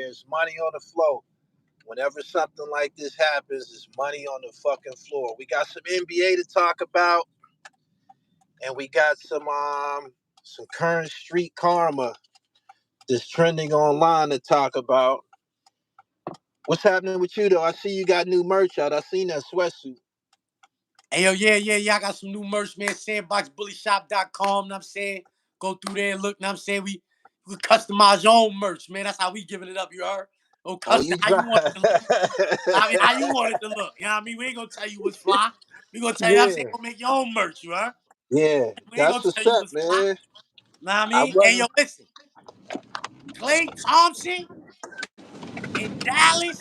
It's money on the floor. Whenever something like this happens, it's money on the fucking floor. We got some NBA to talk about, and we got some current street karma that's trending online to talk about. What's happening with you though? I see you got new merch out. I seen that sweatsuit. Hey, yo, yeah. I got some new merch, man. Sandboxbullyshop.com, know what I'm saying? Go through there and look, know what I'm saying? We customize your own merch, man. That's how we giving it up, you heard? Oh, Oh, custom, you how you want drive. it to look. I mean, how you want it to look. You know what I mean? We ain't gonna tell you what's fly. We gonna tell you, know what I'm saying? Yeah, Go make your own merch, you heard? yeah. We ain't That's gonna tell what's you up, what's fly. man. Know what I I mean? Hey, yo, wasn't. listen. Klay Thompson in Dallas,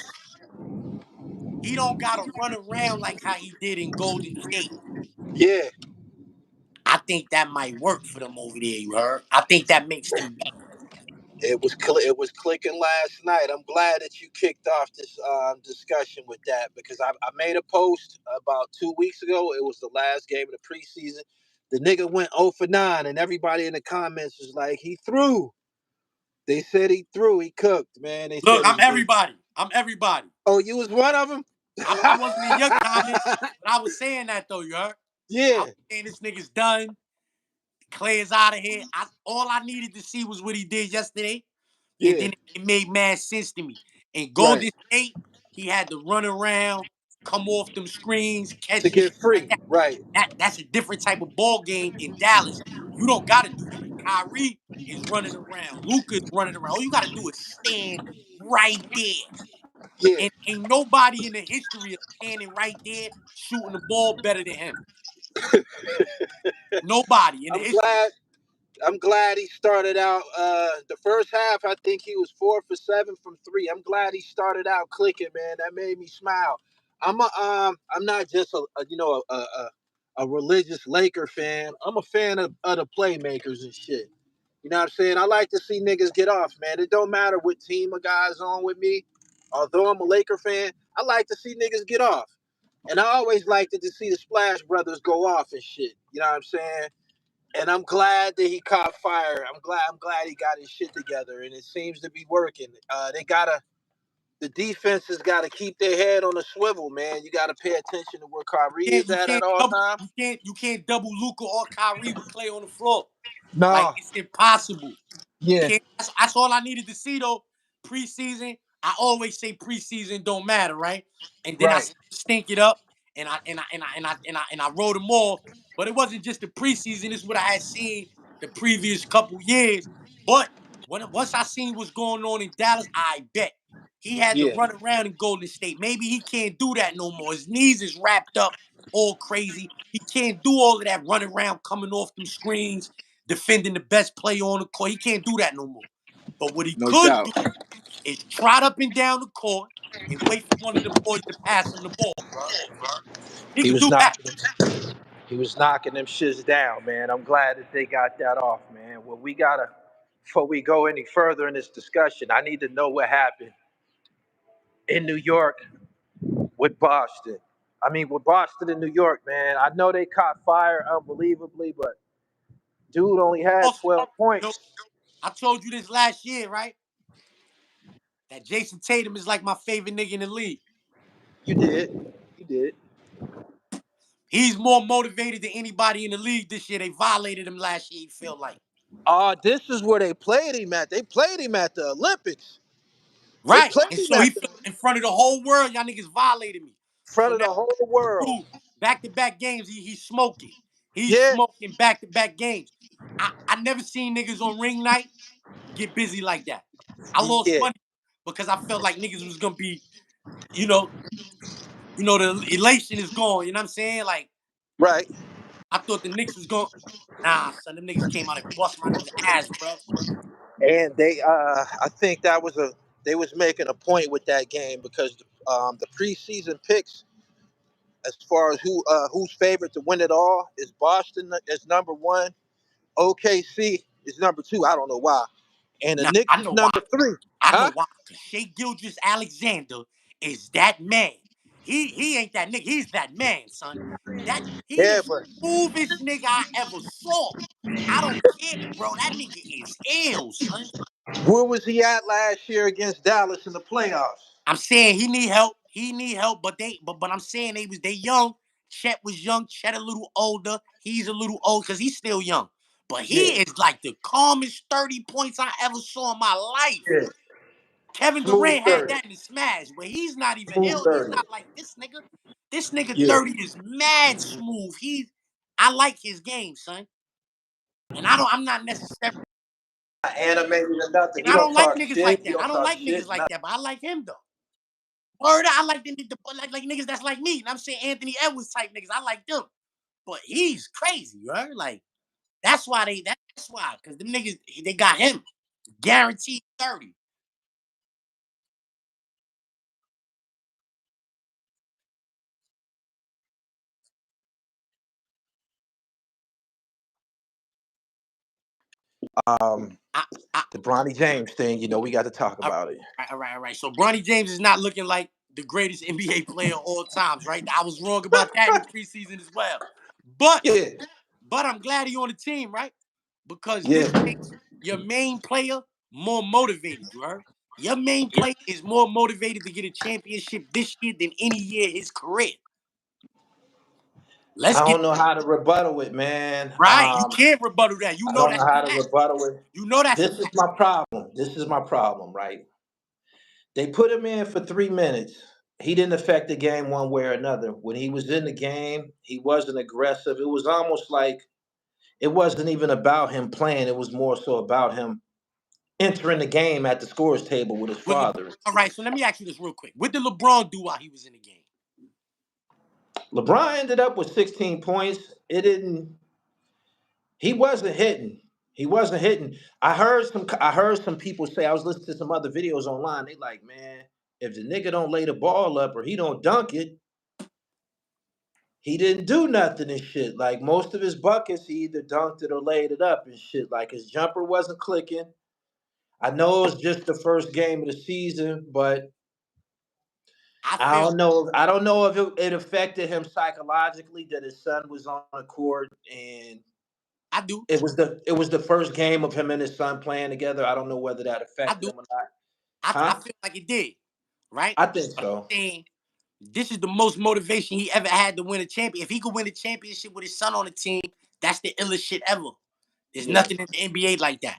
he don't gotta run around like how he did in Golden State. Yeah. I think that might work for them over there, you heard? I think that makes them better. It was clicking last night. I'm glad that you kicked off this discussion with that because I made a post about 2 weeks ago. It was the last game of the preseason. The nigga went 0 for 9, and everybody in the comments was like, he threw. They said he threw. He cooked, man. They Look, said his. I'm everybody. Oh, you was one of them? I wasn't in your comments, but I was saying that though, you heard? I Yeah, was saying this nigga's done. Clay is out of here. All I needed to see was what he did yesterday, and yeah, then it made mad sense to me. In right. Golden State, he had to run around, come off them screens, To catch and get shit like free, that. right. That's a different type of ball game in Dallas. You don't got to do that. Kyrie is running around. Luka is running around. All you got to do is stand right there. Yeah, And ain't nobody in the history of standing right there shooting the ball better than him. Nobody in the I'm history. glad. I'm glad he started out the first half. I think he was 4 for 7 from three. I'm glad he started out clicking, man. That made me smile. I'm not just a religious Laker fan. I'm a fan of other playmakers and shit. You know what I'm saying? I like to see niggas get off, man. It don't matter what team a guy's on with me. Although I'm a Laker fan, I like to see niggas get off. And I always liked to see the Splash Brothers go off and shit. You know what I'm saying? And I'm glad that he caught fire. I'm glad he got his shit together, and it seems to be working. The defense has got to keep their head on a swivel, man. You got to pay attention to where Kyrie is at all times. You can't double Luka or Kyrie with Clay on the floor. Like No, it's impossible. You yeah, can't. That's all I needed to see though. Preseason, I always say preseason don't matter, right? And then I right, stink it up, and I wrote them off. But it wasn't just the preseason. It's what I had seen the previous couple years. But once I seen what's going on in Dallas, I bet he had to yeah, run around in Golden State. Maybe he can't do that no more. His knees is wrapped up all crazy. He can't do all of that running around, coming off them screens, defending the best player on the court. He can't do that no more. But what he no could doubt. do is trot up and down the court and wait for one of them boys to pass him the ball, bro. He He could was do that. knocking them. He was knocking them shits down, man. I'm glad that they got that off, man. Well, we gotta before we go any further in this discussion. I need to know what happened in New York with Boston. I mean, with Boston and New York, man. I know they caught fire unbelievably, but dude only had Also, 12 yo, points. I told you this last year, right? That Jason Tatum is like my favorite nigga in the league. You did. You did. He's more motivated than anybody in the league this year. They violated him last year, he felt like. This is where they played him at. They played him at the Olympics. They Right. played And him so he at the felt in front of the whole world, y'all niggas violated me. front So of now, the whole world. dude, back-to-back games, he's smoking. He's Yeah. smoking back-to-back games. I never seen niggas on ring night get busy like that. I lost Yeah. money because I felt like niggas was gonna be, you know, the elation is gone. You know what I'm saying? Like, Right. I thought the Knicks was going. Nah, son, them niggas came out and bust my niggas ass, bro. And I think they was making a point with that game because the preseason picks, as far as who's favorite to win it all, is Boston is number one, OKC is number two. I don't know why, and the Nah, Knicks I is know why. number three. I know Huh? why. Because Shea Gilgeous Alexander is that man. he ain't that nigga. He's that man, son. He Yeah, the but smoothest nigga I ever saw. I don't care, bro. That nigga is ill, son. where was he at last year against Dallas in the playoffs? I'm saying he need help. He need help, but I'm saying they young. Chet was young. Chet a little older. He's a little old because he's still young. But he Yeah, is like the calmest 30 points I ever saw in my life. yeah. Kevin Smooth Durant had 30. that in the smash, but he's not even Smooth ill. He's 30. not like this nigga. This nigga Yeah. 30 is mad smooth. I like his game, son. And I'm not necessarily, Not animated or nothing. and He I don't don't like talk niggas shit. like He that. I don't don't talk like shit. niggas like Nothing. that, but I like him though. Word, I like like niggas that's like me. And I'm saying Anthony Edwards type niggas. I like them. But he's crazy, right? Like that's why, because them niggas they got him guaranteed 30. Um, I, I, the Bronny James thing, we got to talk all about it. right, all right, all right. So Bronny James is not looking like the greatest NBA player of all times, right? I was wrong about that in the preseason as well. But Yeah, but I'm glad he on the team, right? Because this yeah. makes your main player more motivated, you heard? Your main player is more motivated to get a championship this year than any year in his career. Let's I get don't know how to rebuttal it, man. right. You can't rebuttal that. You I know don't know that's how a to fact. rebuttal it. You know that's a This is fact. my problem. This is my problem, right? They put him in for 3 minutes. He didn't affect the game one way or another. When he was in the game, he wasn't aggressive. It was almost like it wasn't even about him playing. It was more so about him entering the game at the scores table with his father. All right, so let me ask you this real quick. What did LeBron do while he was in the game? LeBron ended up with 16 points. It didn't. He wasn't hitting. He wasn't hitting. I heard some people say, I was listening to some other videos online. They like, man, if the nigga don't lay the ball up or he don't dunk it, he didn't do nothing and shit. Like most of his buckets, he either dunked it or laid it up and shit. Like his jumper wasn't clicking. I know it was just the first game of the season, but I I feel don't know. I don't know if it affected him psychologically that his son was on the court and I do. it was the first game of him and his son playing together. I don't know whether that I affected do. him or not. I Huh? feel like it did. Right? I think But I'm so. saying this is the most motivation he ever had to win a champion. If he could win a championship with his son on the team, that's the illest shit ever. There's Yeah. nothing in the NBA like that.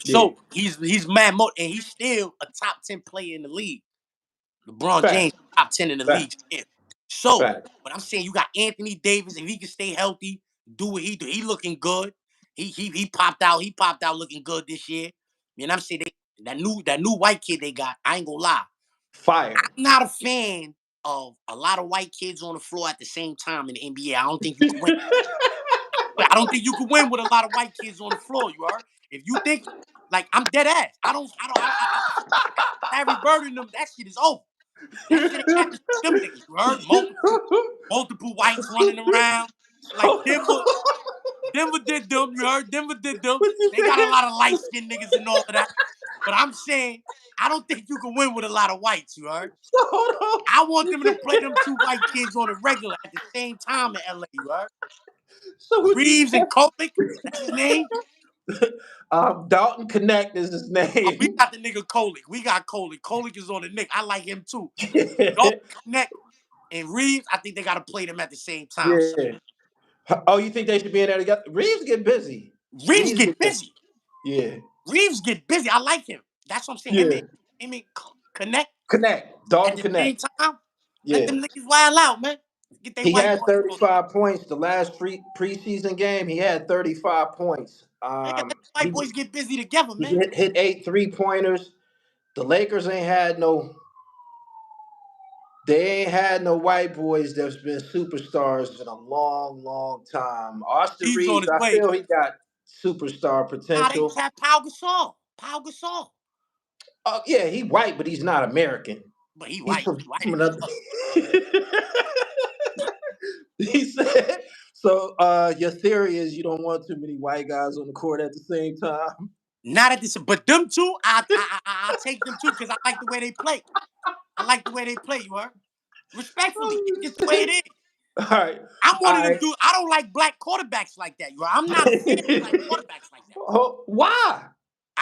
Yeah. So he's mad and he's still a top 10 player in the league. LeBron James, Fact. top 10 in the league. Fact. Yeah. So, Fact. but I'm saying you got Anthony Davis. If he can stay healthy, do what he do. He looking good. He popped out. He popped out looking good this year. You know what I'm saying? That new white kid they got. I ain't gonna lie. Fire. I'm not a fan of a lot of white kids on the floor at the same time in the NBA. I don't think you can win. I don't think you can win with a lot of white kids on the floor. You are. If you think like I'm dead ass. Harry Bird and them. That shit is over. That shit ain't happened to them niggas. You heard? Multiple whites running around. Like Denver did them. You heard? Denver did them. What you They got a say? lot of light skinned niggas and all of that. But I'm saying, I don't think you can win with a lot of whites. You heard? Hold on. I want You them to play them two said- white kids on the regular at the same time in LA. You heard? So what you Reeves and Kolick. That's his name. said? Dalton Connect is his Oh, we name. got the nigga Kolick. We got Kolick. Kolick is on the Nick. I like him too. Dalton Connect and Reeves, I think they got to play them at the same time. So Yeah. Oh, you think they should be in there together? Reeves get busy. Reeves Reeves get get busy. busy. Yeah. Reeves get busy. I like him. That's what I'm saying. Him Yeah. and Connect Connect. at Dalton the same Connect. time. Let Yeah. them niggas wild out, man. Get their He white had boys on. 35 points the last preseason game. He had 35 points. Yeah, let the white boys get busy together, He man. hit 8 3-pointers. The Lakers ain't had no. They ain't had no white boys that's been superstars in a long, long time. Austin Reeves on Reeves, his I way. feel he got superstar Nah, they potential. got Pau Gasol. Pau Gasol. Oh yeah, he white, but he's not American. But he He's white. from, He white from as another. fuck. He said. So your theory is you don't want too many white guys on the court at the same time. Not at this, but them two, I'll take them too because I like the way they play. I like the way they play, you heard? Respectfully, it's just the way it is. All right. I'm one All of them right. dudes. I don't like black quarterbacks like that. I'm not a fan of black quarterbacks like that. Oh, why?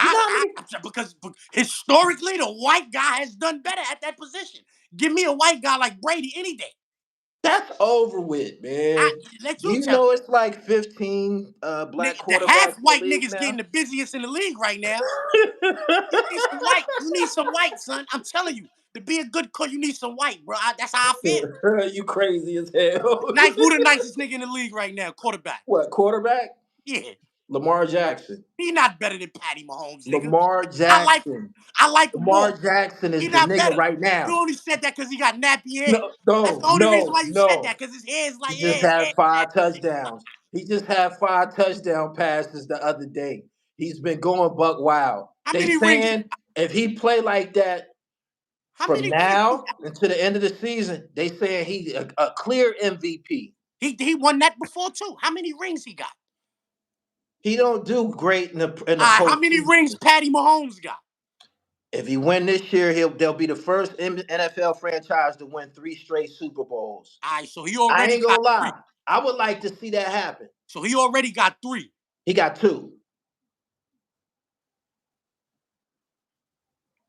You know what I mean? Because historically, the white guy has done better at that position. Give me a white guy like Brady any day. That's over with, man. Let Do you you tell know it's like 15 black the half quarterbacks in the white league niggas now? getting the busiest in the league right now. You need some white. You need some white, son. I'm telling you, to be a good coach, you need some white, bro. That's how I feel. You crazy as hell. Nice. Who the nicest nigga in the league right now? Quarterback. What, quarterback? Yeah. Lamar Jackson. He not better than Patty Mahomes, nigga. Lamar I like Jackson. I like him Lamar more. Jackson He is the not nigga better. right You now. only said that because he got nappy hair. No, That's the no, only reason no, why you said no. that, because his hair is like, He just yeah, his hair had is 5 nappy. touchdowns. He just had 5 touchdown passes the other day. He's been going buck wild. How They many rings? saying if he play like that How from many rings he now got? until the end of the season, they saying he a clear MVP. He won that before too. How many rings he got? He don't do great in the All right, how many rings postseason. Patty Mahomes got? If he win this year, they'll be the first NFL franchise to win 3 straight Super Bowls. All right, so he I already ain't got gonna three. lie. I would like to see that happen. So he already got three. He got 2.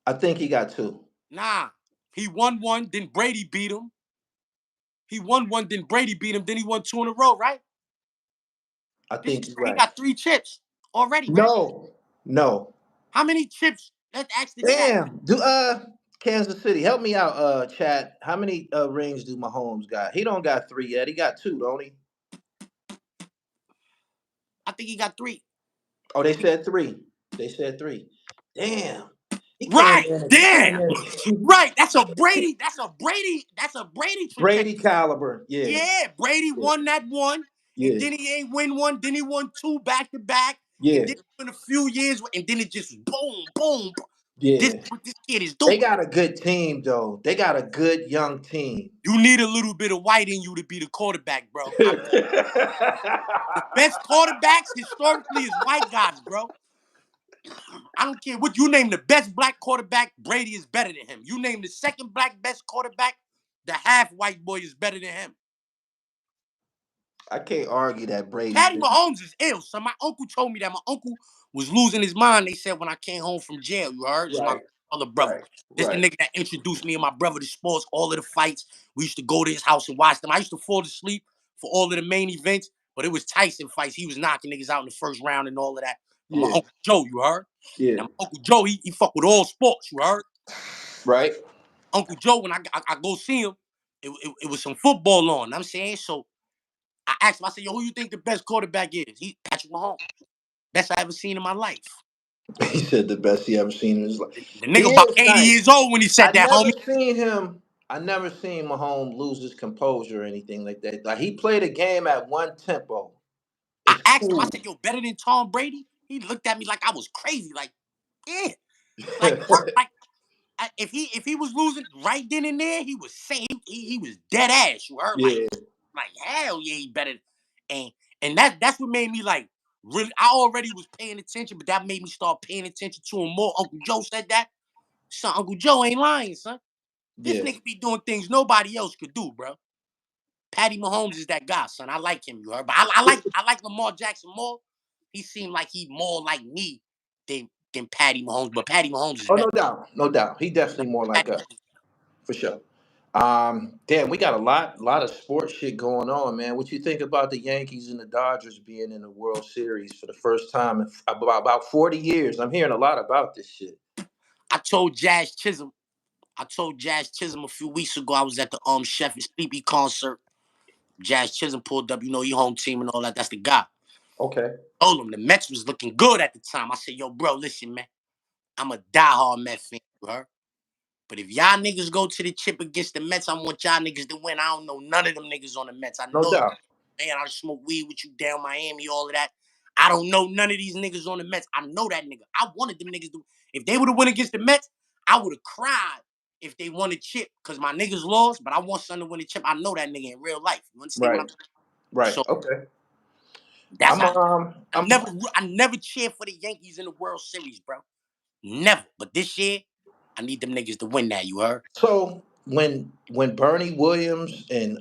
I think he got 2. Nah, he won one, then Brady beat him. He won one, then Brady beat him. Then he won 2 in a row, right? I think you're He right. got 3 chips already, right? No, no. How many chips? Let's ask the chat. Damn. Do Kansas City, help me out, chat. How many rings do Mahomes got? He don't got 3 yet. He got 2, don't he? I think he got 3. Oh, they said 3. They said 3. Damn. He came Right, in. He came damn. in. Right, that's a Brady. That's a Brady Brady trajectory. caliber. Yeah. Yeah, Brady Yeah. won that one, and Yeah. then he ain't win one. Then he won 2 back to back, and Yeah. then in a few years, and then it just boom, boom. This Yeah. what this kid is They doing. got a good team though. They got a good young team. You need a little bit of white in you to be the quarterback, bro. The best quarterbacks historically is white guys, bro. I don't care what you name the best black quarterback, Brady is better than him. You name the second black best quarterback, the half white boy is better than him. I can't argue that Brady. Patty Mahomes is ill. So my uncle told me that my uncle was losing his mind. They said when I came home from jail, you heard? This is my Right. other brother. Right. This the Right. nigga that introduced me and my brother to sports, all of the fights. We used to go to his house and watch them. I used to fall asleep for all of the main events, but it was Tyson fights. He was knocking niggas out in the first round and all of that. But my Yeah. Uncle Joe, you heard? Yeah. Now my Uncle Joe, he fuck with all sports, you heard? Right. Uncle Joe, when I go see him, it was some football on. I'm saying? So I asked him, I said, yo, who you think the best quarterback is? He Patrick Mahomes. Best I ever seen in my life. He said the best he ever seen in his life. The He nigga about is 80 nice. years old when he said I that, never homie. seen him. I never seen Mahomes lose his composure or anything like that. Like he played a game at one tempo. I It's asked him, I cool. said, yo, better than Tom Brady? He looked at me like I was crazy. Like, yeah. Like if he was losing right then and there, he was saying he was dead ass. You heard? Yeah. Like hell yeah, he better. And that's what made me like really. I already was paying attention, but that made me start paying attention to him more. Uncle Joe said that. Son, Uncle Joe ain't lying, son. This Yeah. nigga be doing things nobody else could do, bro. Patty Mahomes is that guy, son. I like him, you heard. But I like Lamar Jackson more. He seemed like he more like me than Patty Mahomes. But Patty Mahomes is Oh, better. no doubt. No doubt. He definitely more like Patty us. For sure. Damn, we got a lot of sports shit going on, man. What you think about the Yankees and the Dodgers being in the World Series for the first time in about 40 years? I'm hearing a lot about this shit. I told Jazz Chisholm a few weeks ago. I was at the Chef and Sleepy concert. Jazz Chisholm pulled up, you know, your home team and all that. That's the guy. Okay. Told him the Mets was looking good at the time. I said, yo, bro, listen, man. I'm a diehard Mets fan, you heard? But if y'all niggas go to the chip against the Mets, I want y'all niggas to win. I don't know none of them niggas on the Mets. I No know, doubt. man, I smoke weed with you down Miami, all of that. I don't know none of these niggas on the Mets. I know that nigga. I wanted them niggas to. If they would have won against the Mets, I would have cried if they won a chip because my niggas lost. But I want something to win a chip. I know that nigga in real life. You understand what I'm Right. saying? Right. So Okay. that's how I'm I never cheered for the Yankees in the World Series, bro. Never. But this year, I need them niggas to win that. You heard? so when Bernie Williams and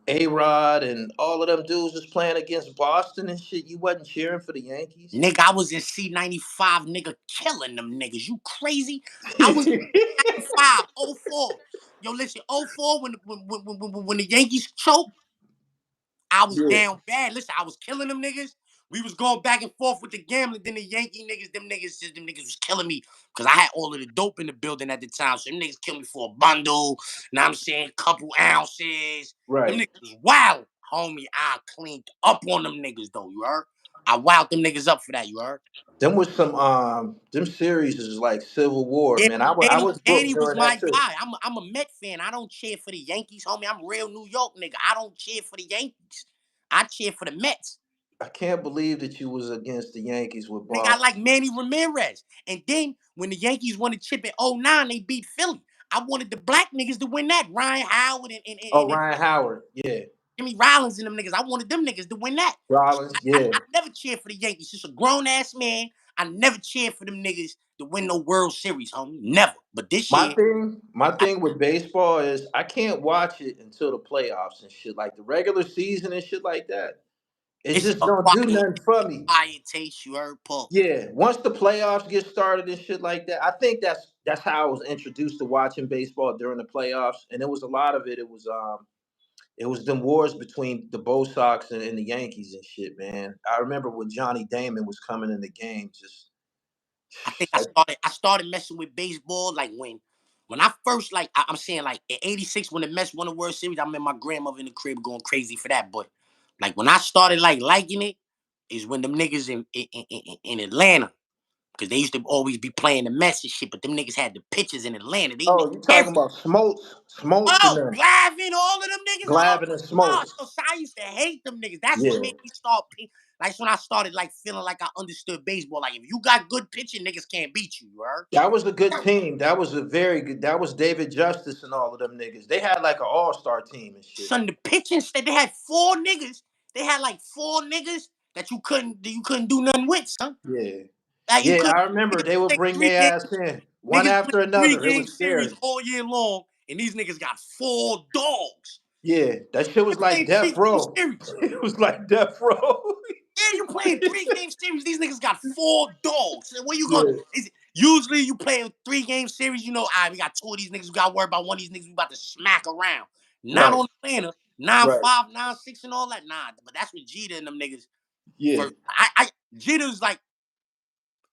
A-Rod and all of them dudes was playing against Boston and shit, you wasn't cheering for the Yankees? Nigga, I was in C95, nigga, killing them niggas. You crazy? I was 95, '04. Yo, listen, '04 when the Yankees choked, I was Yeah. down bad. Listen, I was killing them niggas. We was going back and forth with the gambling. Then the Yankee niggas, them niggas was killing me because I had all of the dope in the building at the time. So them niggas killed me for a bundle. Now I'm saying couple ounces. Them Right. niggas was wild, homie. I cleaned up on them niggas though. You heard? I wowed them niggas up for that. You heard? Them was some them series is like Civil War, Yeah, man. I Manny, was booked Manny was during my that too. guy. I'm a Met fan. I don't cheer for the Yankees, homie. I'm a real New York nigga. I don't cheer for the Yankees. I cheer for the Mets. I can't believe that you was against the Yankees with Nigga, I like Boston. Manny Ramirez. And then when the Yankees won the chip in '09, they beat Philly. I wanted the black niggas to win that. Ryan Howard Oh, and Ryan Howard, yeah. Jimmy Rollins and them niggas. I wanted them niggas to win that. Rollins, yeah. I never cheered for the Yankees. Just a grown ass man. I never cheered for them niggas to win no World Series, homie. Never. But this year, My I, thing with baseball is I can't watch it until the playoffs and shit, like the regular season and shit like that. It it's just don't do nothing for me. quiet taste. You heard, Paul. Yeah, once the playoffs get started and shit like that, I think that's how I was introduced to watching baseball during the playoffs, and it was a lot of it. It was them wars between the Bo Sox and the Yankees and shit, man. I remember when Johnny Damon was coming in the game, just I think I started messing with baseball like when I first I'm saying like in '86 when the Mets won the World Series. I remember my grandmother in the crib going crazy for that. But like when I started like liking it is when them niggas in Atlanta, because they used to always be playing the Mets and shit. But them niggas had the pitchers in Atlanta. They made oh, you talking every about Smoltz and oh them, Glavin, all of them niggas. Oh Glavine and my gosh, Smoltz. so I used to hate them niggas. That's what Yeah, made me start. That's when I started like feeling like I understood baseball. Like if you got good pitching, niggas can't beat you. You heard? that was a good team. That was a very good. That was David Justice and all of them niggas. They had like an all-star team and shit. Son, the pitching state, they had four niggas. They had like four niggas that you couldn't do nothing with, son. Yeah, Like you yeah. could I remember niggas they would play bring three their games, ass in one niggas play after three another. It game was series scary. all year long, and these niggas got four dogs. Yeah, that shit They was like playing three death game row. series. It was like death row. Yeah, you playing three game series. These niggas got four dogs. So where you going? Yeah, Usually you play a 3 game series, you know, all right, we got two of these niggas, we got to worry about one of these niggas we about to smack around. Not right, on Atlanta, 9 right. 5, 9 6, and all that. Nah, but that's what Jeter and them niggas Yeah, first. I Jeter's like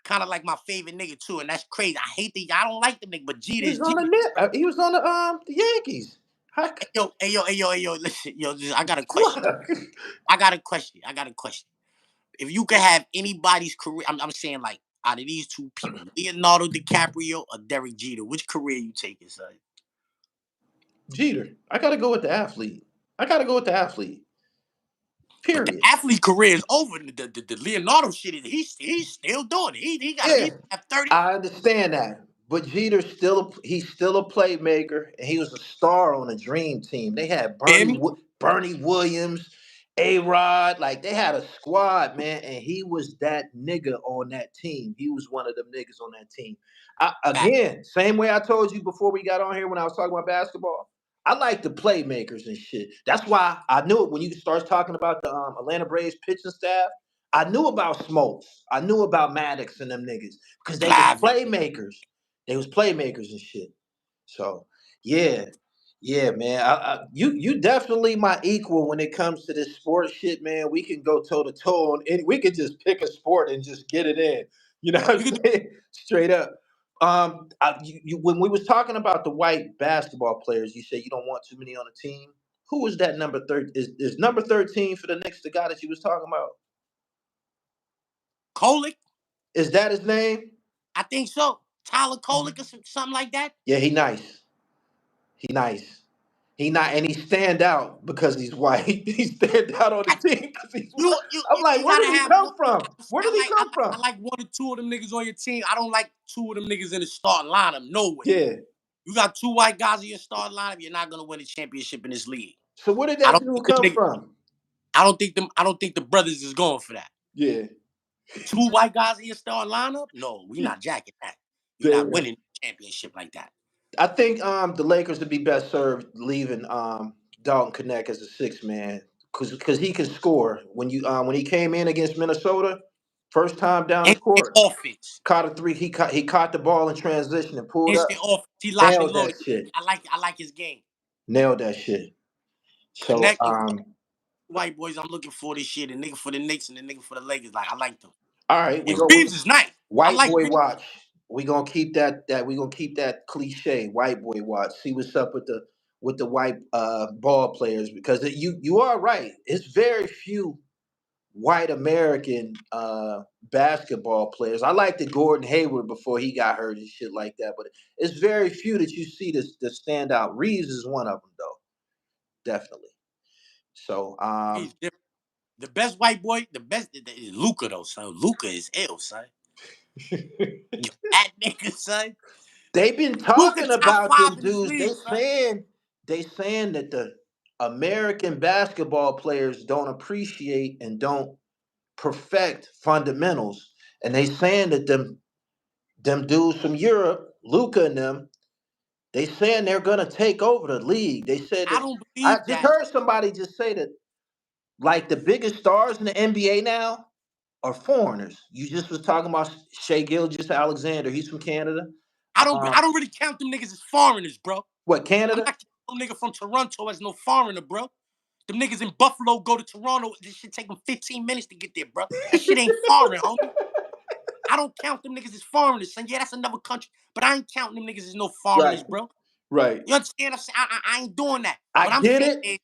kind of like my favorite nigga too, and that's crazy. I don't like them niggas, but he Jeter was is on the Jeter. net. He was on the Yankees. How Hey, yo, hey, yo, hey, yo, hey, yo, listen, yo, I got a question. fuck? I got a question. If you could have anybody's career, I'm saying like out of these two people, Leonardo DiCaprio or Derek Jeter, which career you taking, son? Jeter. I gotta go with the athlete. I gotta go with the athlete. But the Period. athlete career is over. The Leonardo shit is he's still doing it. He Yeah, have 30. I understand that. But Jeter's he's still a playmaker, and he was a star on a dream team. They had Feel me? Bernie Williams, A-Rod, like they had a squad, man, and he was that nigga on that team. He was one of them niggas on that team. Fact. Again, same way I told you before we got on here when I was talking about basketball. I like the playmakers and shit. That's why I knew it when you start talking about the Atlanta Braves pitching staff. I knew about Smokes. I knew about Maddox and them niggas because they was Glavin. playmakers. They was playmakers and shit. So yeah, yeah, man. You definitely my equal when it comes to this sports shit, man. We can go toe to toe on it. We could just pick a sport and just get it in. You know what We I'm could saying? Straight up. When we was talking about the white basketball players, you said you don't want too many on the team. Who was that number 30? Is number 13 for the Knicks the guy that you was talking about? Kolick, Is that his name? I think so. Tyler Kolick or something like that. Yeah, he nice. He nice. He not and he stand out because he's white. He stand out on the I, team because he's you, white. you I'm like, you where gotta did he have come one. from? Where did he come I from? like one or two of them niggas on your team. I don't like two of them niggas in the starting lineup. No way. Yeah. You got two white guys in your starting lineup. You're not gonna win a championship in this league. So where did I that don't dude think them come niggas. from? I don't think the brothers is going for that. Yeah. Two white guys in your starting lineup? No, we not jacking that. You're not Damn. winning a championship like that. I think the Lakers would be best served leaving Dalton Connect as a six man because he can score. When he came in against Minnesota, first time down the Instant court, offense. caught a three. He caught the ball in transition and pulled up. Instant offense. He locked and Nailed that loaded. shit. I like his game. Nailed that shit. So Connect and white boys I'm looking for this shit. The nigga for the Knicks and the nigga for the Lakers. Like I like them. all right, And Reeves is nice. I white like boy Reeves. watch. We gonna keep that cliche white boy watch. See what's up with the white ball players because you are right. It's very few white American basketball players. I liked the Gordon Hayward before he got hurt and shit like that, but it's very few that you see that stand out. Reeves is one of them though, definitely. So He's different. The best white boy, the best is Luca though, son. Luca is ill, son. That nigga, son. they've been Luca talking top about them five in his dudes. league, son. They saying that the American basketball players don't appreciate and don't perfect fundamentals, and they saying that them dudes from Europe, Luca and them, they saying they're gonna take over the league. They said I that don't I believe just that. heard somebody just say that like the biggest stars in the NBA now are foreigners. You just was talking about Shea Gilgeous Alexander. He's from Canada. I Um, don't really count them niggas as foreigners, bro. what I'm Canada? not counting no nigga from Toronto as no foreigner, bro. Them niggas in Buffalo go to Toronto. This shit take them 15 minutes to get there, bro. That shit ain't foreign, homie. I don't count them niggas as foreigners, son. Yeah, that's another country, but I ain't counting them niggas as no Right, foreigners, bro. right. You understand? I ain't doing that. I What I'm get saying it. is,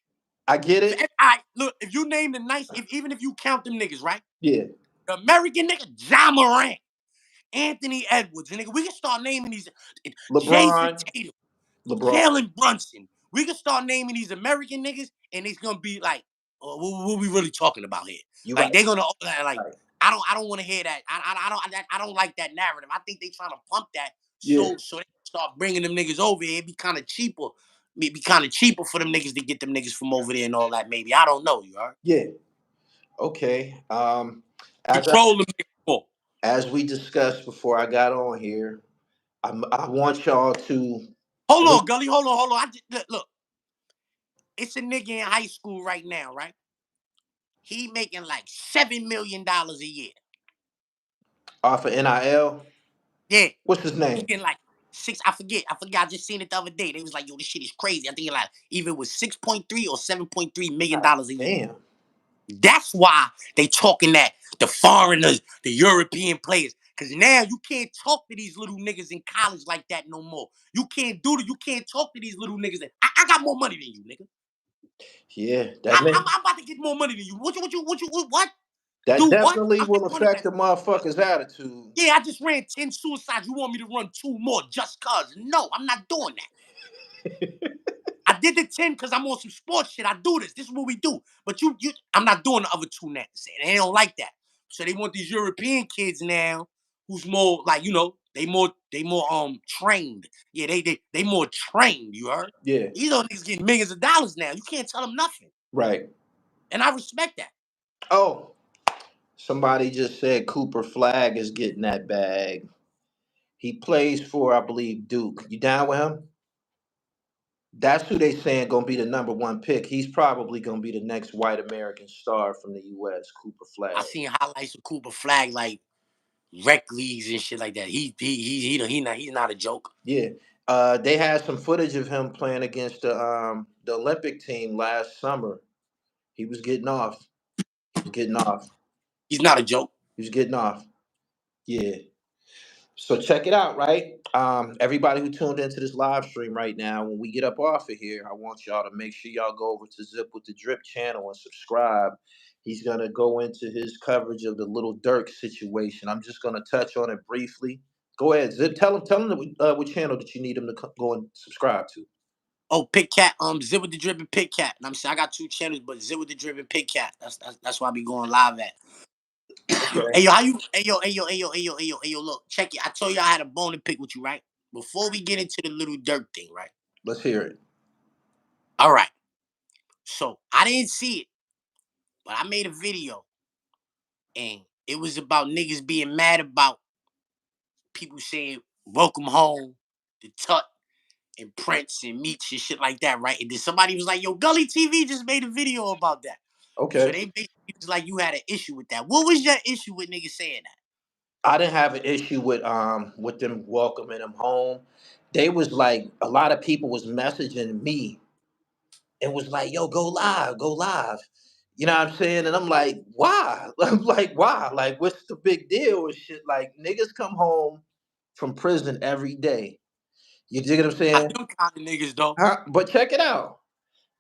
I get it. look, if you name the nice, even if you count them niggas, right? Yeah. The American nigga, John Morant, Anthony Edwards, and nigga, we can start naming these Jason LeBron. Tatum, LeBron. Jalen Brunson. We can start naming these American niggas, and it's gonna be like, what we really talking about here? You Like right. they're gonna like, Right. I don't want to hear that. I don't like that narrative. I think they trying to pump that Yeah. so they can start bringing them niggas over here. It'd be kind of cheaper. It'd be kind of cheaper for them niggas to get them niggas from over there and all that. Maybe I don't know. You heard? Yeah. Okay. As I, Control them niggas more. as we discussed before I got on here, I want y'all to Hold on, Gully. Hold on. Look. It's a nigga in high school right now, right? He making like $7 million a year. off of NIL. Yeah, What's his he name? getting like six. I forget. I just seen it the other day. They was like, "Yo, this shit is crazy." I think like either it was 6.3 or $7.3 million a year. Damn. That's why they talking that the foreigners, the European players. Cause now you can't talk to these little niggas in college like that no more. You can't do it. You can't talk to these little niggas. I got more money than you, nigga. Yeah, that I'm about to get more money than you. What? that Do what? definitely I'm not will running affect that. the motherfucker's attitude. Yeah, I just ran 10 suicides. You want me to run 2 more just cause? No, I'm not doing that. I did the 10 because I'm on some sports shit. I do this. This is what we do. But I'm not doing the other 2 now. They don't like that. So they want these European kids now who's more like, they more trained. Yeah, they more trained, you heard? Yeah, These other niggas getting millions of dollars now. You can't tell them nothing. right. And I respect that. Oh, somebody just said Cooper Flag is getting that bag. He plays for, I believe, Duke. You down with him? That's who they saying gonna be the number one pick. He's probably gonna be the next white American star from the U.S. Cooper I Flag. seen highlights of Cooper Flag like rec leagues and shit like that. He's not a joke. Yeah. They had some footage of him playing against the Olympic team last summer. He was getting off. He was getting off. He's not a joke. He was getting off. Yeah. So check it out, right? Everybody who tuned into this live stream right now, when we get up off of here, I want y'all to make sure y'all go over to Zip with the Drip channel and subscribe. He's gonna go into his coverage of the little Dirk situation. I'm just gonna touch on it briefly. Go ahead, Zip. Tell him what channel that you need him to go and subscribe to. Oh, Pit Cat, Zip with the Drip and Pit Cat. And I'm saying I got 2 channels, but Zip with the Drip and Pit Cat. That's why I be going live at. Okay. Hey yo, how you? Hey yo, look, check it. I told you I had a bone to pick with you, right? Before we get into the little Dirk thing, right? Let's hear it. All right. So I didn't see it, but I made a video, and it was about niggas being mad about people saying "Welcome home" to Tut and Prince and Meech and shit like that, right? And then somebody was like, yo, Gully TV just made a video about that. So Okay. they basically was like, you had an issue with that. What was your issue with niggas saying that? I didn't have an issue with them welcoming him home. They was like a lot of people was messaging me and was like, "Yo, go live, go live." You know what I'm saying? And I'm like, "Why?" I'm like, "Why? Like, what's the big deal and shit?" Like, niggas come home from prison every day. You dig what I'm Not saying? them kind of niggas though. Huh? But check it out.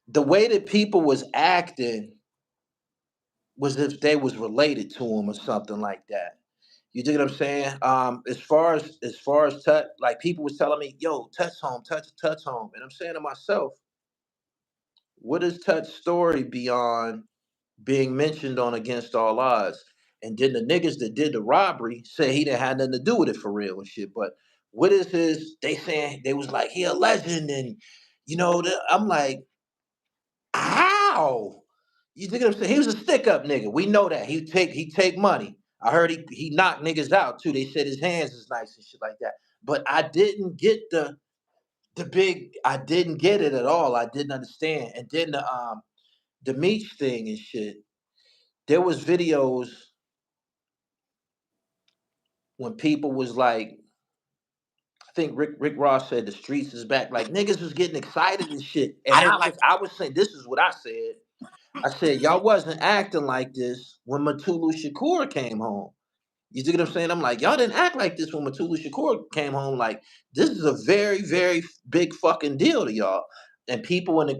The way that people was acting was if they was related to him or something like that. You dig what I'm saying? As far as touch, like people was telling me, "Yo, touch home, touch home," and I'm saying to myself, "What is touch story beyond being mentioned on Against All Odds?" And then the niggas that did the robbery said he didn't have nothing to do with it for real and shit. But what is his? They saying they was like he a legend, and I'm like, how? You think what I'm saying? He was a stick up nigga. We know that. He take money. I heard he knocked niggas out too. They said his hands is nice and shit like that. But I didn't get the big. I didn't get it at all. I didn't understand. And then the Meech thing and shit. There was videos when people was like, I think Rick Ross said the streets is back. Like niggas was getting excited and shit. And I I didn't was like I was saying this is what I said. I said y'all wasn't acting like this when Matulu Shakur came home. You see what I'm saying? I'm like, y'all didn't act like this when Matulu Shakur came home. Like, this is a very, very big fucking deal to y'all. And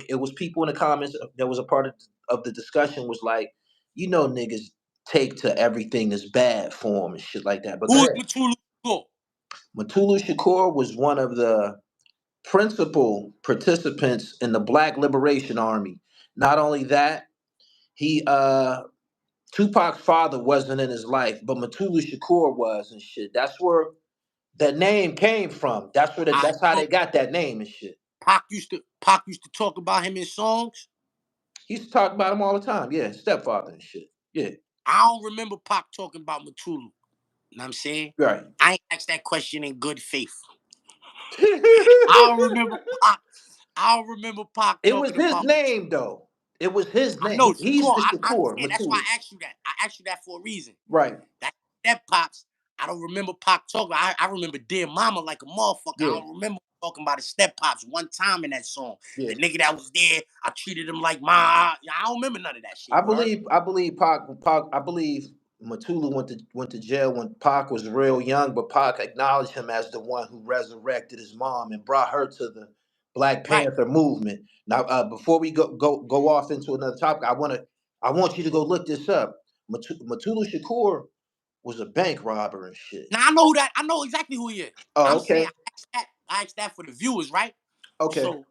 it was people in the comments that was a part of the discussion was like, niggas take to everything that's bad for them and shit like that. But go who was ahead. Matulu for. Matulu Shakur was one of the principal participants in the Black Liberation Army. Not only that, he Tupac's father wasn't in his life, but Matulu Shakur was and shit. That's where the name came from. I That's how know they got that name and shit. Pac used to talk about him in songs. He used to talk about him all the time. Yeah, stepfather and shit. Yeah, I don't remember Pac talking about Matulu. You know what I'm saying? right. I ain't asked that question in good faith. I don't remember Pac. I don't remember Pac It was talking his about. name though. It was his I name. know He's Shakur. the I Shakur, understand. That's why Matulu. I asked you that. I asked you that for a reason. Right. That Step Pops. I don't remember Pac talking. I remember Dear Mama like a motherfucker. I Yeah. don't remember talking about his Step Pops one time in that song. Yeah. The nigga that was there, I treated him like my. I don't remember none of that shit. I You heard? believe Pac I believe Matulu went to jail when Pac was real young, but Pac acknowledged him as the one who resurrected his mom and brought her to the Black Right. Panther movement. Now, before we go off into another topic, I want you to go look this up. Matulu Shakur was a bank robber and shit. Now I know who that. I know exactly who he is. Oh, I'm saying okay, I asked that for the viewers, right? okay. So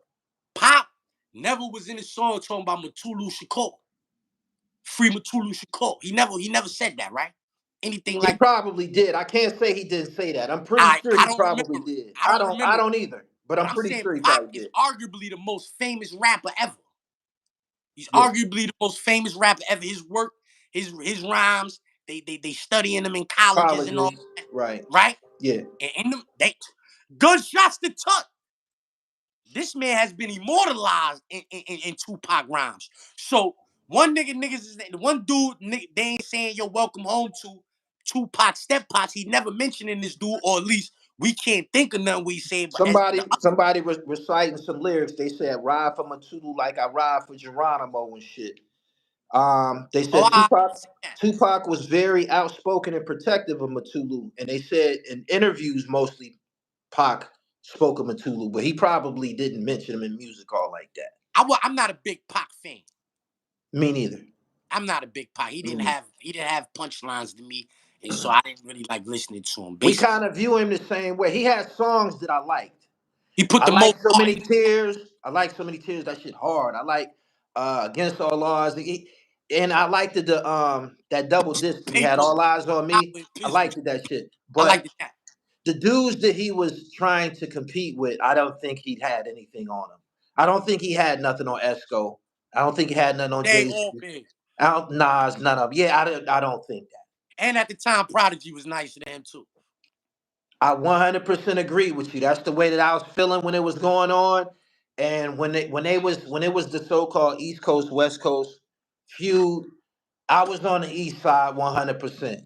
Pop never was in the song talking about Matulu Shakur. Free Matulu Shakur. He never said that, right? Anything He like that. probably did. I can't say he didn't say that. I'm pretty sure I he don't probably remember it. did. I don't I remember it. don't either, but But I'm I'm pretty saying sure he Pop probably is did. arguably the most famous rapper ever. He's Yeah, arguably the most famous rapper ever. His work, his rhymes, they studying them in colleges and all colleges, that, right? right? Yeah. And in them, they gunshots to touch. This man has been immortalized in Tupac rhymes. So niggas is one dude they ain't saying you're welcome home to Tupac step pots. He never mentioning this dude, or at least we can't think of none we say. But as the Somebody was reciting some lyrics. They said, "Ride for Matulu like I ride for Geronimo and shit." They said I see that. Tupac was very outspoken and protective of Matulu, and they said in interviews mostly Pac spoke of Matulu, but he probably didn't mention him in music all like that. I'm not a big Pac fan. Me neither. I'm not a big Pac. Me neither. He didn't have punchlines to me, and so I didn't really like listening to him. We Basically, kind of view him the same way. He had songs that I liked. he put I the like most so heart many in tears. I like so many tears. That shit hard. I like Against All Odds. And I liked that double disc that he had, paper, All Eyes on power, Me. and I pistol. liked that shit. I But like that. the dudes that he was trying to compete with, I don't think he had anything on him. I don't think he had nothing on Esco. I don't think he had nothing on They Jay. all big. Out Nas, none of them. Yeah, I don't think that. And at the time, Prodigy was nice to them too. I 100% agree with you. That's the way that I was feeling when it was going on, and when it was the so-called East Coast West Coast feud, I was on the East Side 100%.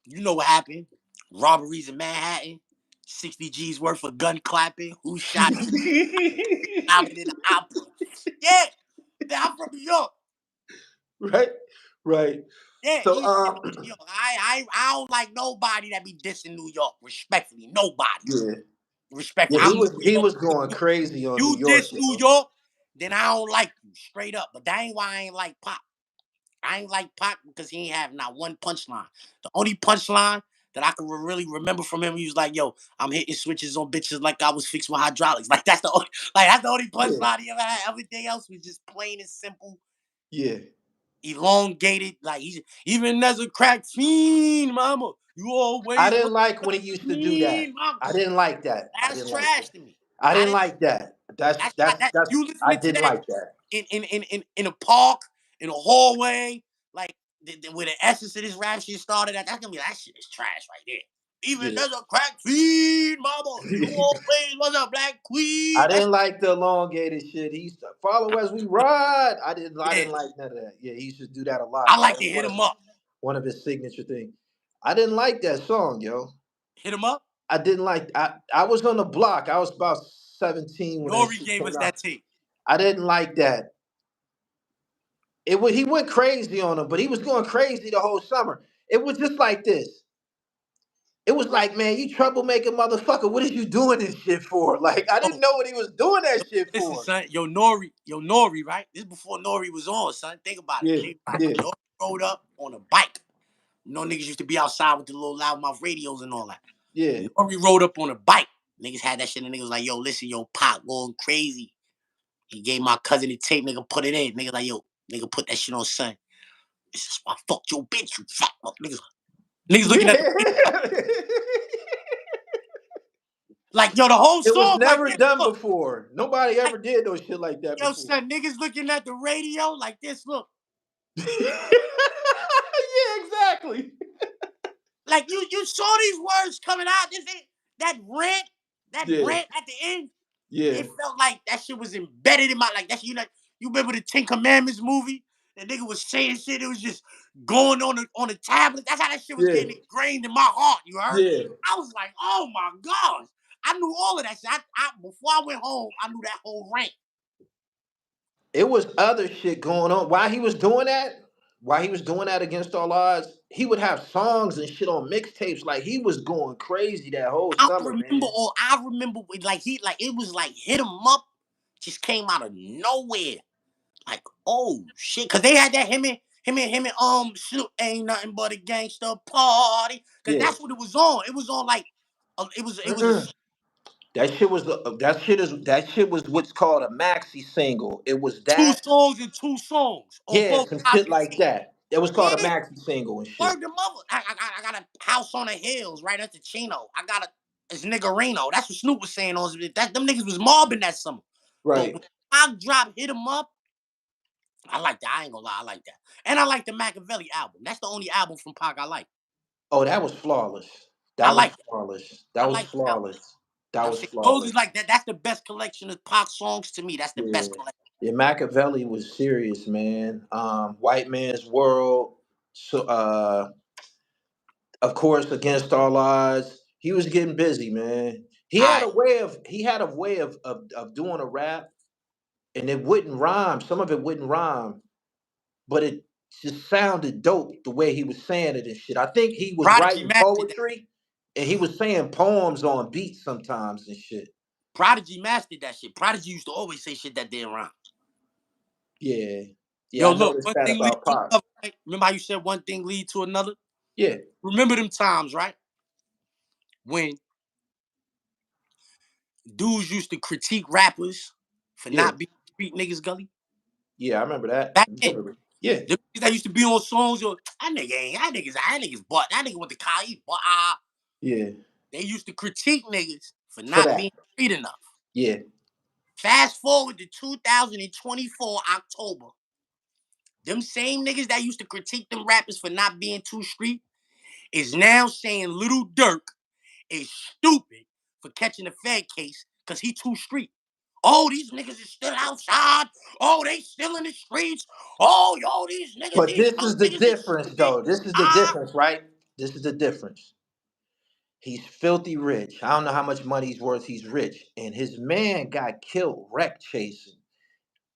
You know what happened? Robberies in Manhattan, 60 G's worth of gun clapping. Who shot out in the opera? Yeah, I'm from New York. Right, right. Yeah, So East Side New York. I don't like nobody that be dissing New York. Respectfully, nobody. yeah, Respectfully, yeah, I'm New he York. was going crazy on New You York, diss New yo. York, then I don't like you straight up. But that ain't why I ain't like Pop. I ain't like Pac because he ain't have not one punchline. The only punchline that I can really remember from him, he was like, "Yo, I'm hitting switches on bitches like I was fixing with hydraulics." Like that's the only Yeah, punchline he ever had. Everything else was just plain and simple, yeah. elongated. Like he's even as a crack fiend, mama, you I always didn't was like a when he used to do that. fiend, mama. I didn't like that. I That's didn't like trash that. to me. I I didn't didn't. like that. That you I listening to didn't that like that. in a park, in a hallway, like where the essence of this rap shit started at, that's gonna be that shit is trash right there. Even Yeah. there's a crack feed, mama. You always was a black queen. I That's didn't like the elongated shit. He used to follow as we ride. I yeah. didn't like none of that. Yeah, he used to do that a lot. I like That's to hit him up. one of his signature things. I didn't like that song, yo. Hit him up. I didn't like I was on the block. I was about 17 when that Nori shit gave came us out. that tape. I didn't like that. He went crazy on him, but he was going crazy the whole summer. It was just like this. It was like, man, you troublemaker motherfucker. What are you doing this shit for? Like, I didn't Oh, know what he was doing that shit listen, for. son. Yo, Nori, right? This is before Nori was on, son. Think about it. Yeah, yeah, Nori rode up on a bike. You know, niggas used to be outside with the little loudmouth radios and all that. yeah, Nori rode up on a bike. Niggas had that shit, and niggas was like, yo, listen, yo, Pop going crazy. He gave my cousin the tape, nigga, put it in. Nigga like, yo, nigga, put that shit on, son. This is why I fucked your bitch, you fat fuck. Niggas looking at the radio. yeah. Like, yo, the whole It was song like never this. done Look, before. Nobody like, ever did no shit like that yo, before. son, niggas looking at the radio like this. Look, Yeah, exactly. like you saw these words coming out. This ain't that Yeah, rant at the end. yeah, It felt like that shit was embedded in my like that. You remember the Ten Commandments movie? That nigga was saying shit. It was just going on the tablet. That's how that shit was yeah, getting ingrained in my heart. You heard? yeah. I was like, oh my gosh. I knew all of that shit. Before I went home, I knew that whole rant. It was other shit going on. While he was doing that against all odds, he would have songs and shit on mixtapes. Like he was going crazy that whole summer, man. I remember like it was like hit him up, just came out of nowhere. Like, oh shit, cause they had that him and Snoop ain't nothing but a gangster party. Cause Yeah. that's what it was on. It was on like it was a Mm-mm. That shit was what's called a maxi single. It was two that, songs and two songs on yeah, both some sides shit of the like tape. that. It was called a Yeah, maxi single and shit. word the mother. I got a house on the hills right at the Chino. I got a it's niggerino. That's what Snoop was saying on that. Them niggas was mobbing that summer. But Right. when I drop hit 'em up, I like that. I ain't gonna lie, I like that. And I like the Machiavelli album. That's the only album from Pac I like. Oh, that was flawless. I That was like that. flawless. I That was like that album. flawless. That I'm was saying those is flawless. like that. That's the best collection of Pac songs to me. That's the Yeah. best collection. Yeah, Machiavelli was serious, man. White Man's World. So of course, against all odds. He was getting busy, man. All right. He had a way of doing a rap and it wouldn't rhyme. Some of it wouldn't rhyme, but it just sounded dope the way he was saying it and shit. I think he was Prodigy writing mastered that. poetry and he was saying poems on beats sometimes and shit. Prodigy mastered that shit. Prodigy used to always say shit that didn't rhyme. Yeah. Yeah, Yo, I look, noticed one that thing leads about to Pop. another. Right? Remember how you said one thing lead to another? Yeah, Remember them times, right? When dudes used to critique rappers for yeah, not being street niggas, Gully. yeah, I remember that. Back then, Yeah, the niggas that used to be on songs, yo, that nigga's butt. That nigga went to college, but yeah. they used to critique niggas for For not that. being street enough. Yeah. Fast forward to 2024 October, them same niggas that used to critique them rappers for not being too street is now saying Little Dirk is stupid for catching a Fed case because he too street. Oh, these niggas is still outside. Oh, they still in the streets. Oh, yo, these niggas, But these this young is the niggas is difference, stupid. though. This is the difference, right? This is the difference. He's filthy rich. I don't know how much money he's worth. He's rich. And his man got killed wreck chasing.